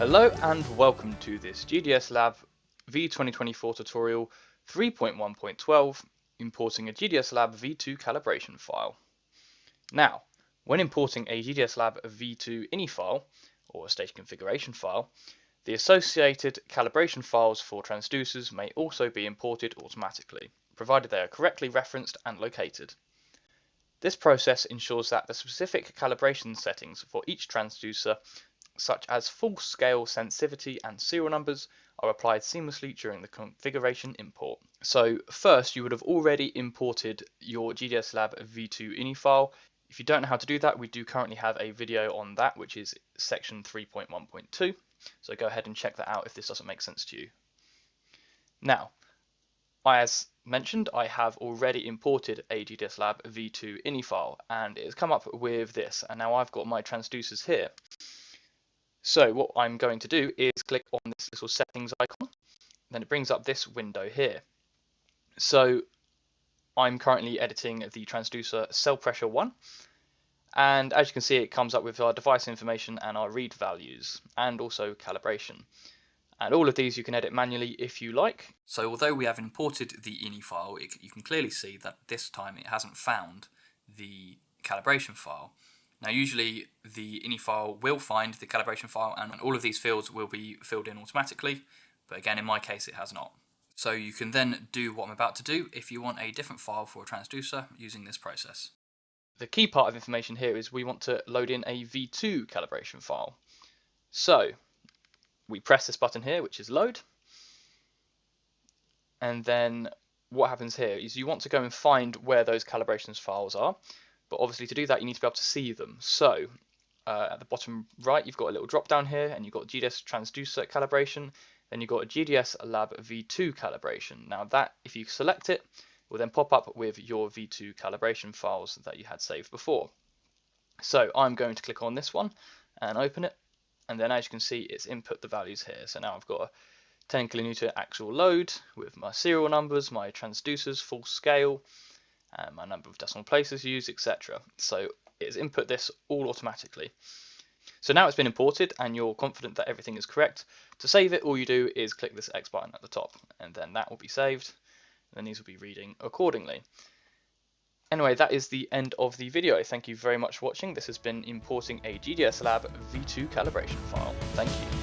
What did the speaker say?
Hello and welcome to this GDSLab V2024 tutorial 3.1.12, importing a GDSLab V2 calibration file. Now, when importing a GDSLab V2 ini file, or a station configuration file, the associated calibration files for transducers may also be imported automatically, provided they are correctly referenced and located. This process ensures that the specific calibration settings for each transducer, such as full-scale sensitivity and serial numbers, are applied seamlessly during the configuration import. So first, you would have already imported your GDSLab V2 ini file. If you don't know how to do that, we do currently have a video on that, which is section 3.1.2. So go ahead and check that out if this doesn't make sense to you. Now, as mentioned, I have already imported a GDSLab V2 ini file, and it has come up with this. And now I've got my transducers here. So what I'm going to do is click on this little settings icon, then it brings up this window here. So I'm currently editing the transducer cell pressure 1, and as you can see, it comes up with our device information and our read values, and also calibration. And all of these you can edit manually if you like. So although we have imported the ini file, you can clearly see that this time it hasn't found the calibration file. Now usually the ini file will find the calibration file and all of these fields will be filled in automatically, but again in my case it has not. So you can then do what I'm about to do if you want a different file for a transducer using this process. The key part of information here is we want to load in a V2 calibration file. So we press this button here, which is load, and then what happens here is you want to go and find where those calibrations files are. But obviously to do that you need to be able to see them. So at the bottom right you've got a little drop down here and you've got GDS transducer calibration, then you've got a GDSLab V2 calibration. Now that, if you select it, will then pop up with your V2 calibration files that you had saved before. So I'm going to click on this one and open it, and then as you can see it's input the values here. So now I've got a 10 kilonewton actual load with my serial numbers, my transducers, full scale, my number of decimal places used, etc. So it's input this all automatically. So now it's been imported and you're confident that everything is correct. To save it, all you do is click this X button at the top, and then that will be saved, and then these will be reading accordingly. Anyway, that is the end of the video. Thank you very much for watching. This has been importing a GDSLab V2 calibration file. Thank you.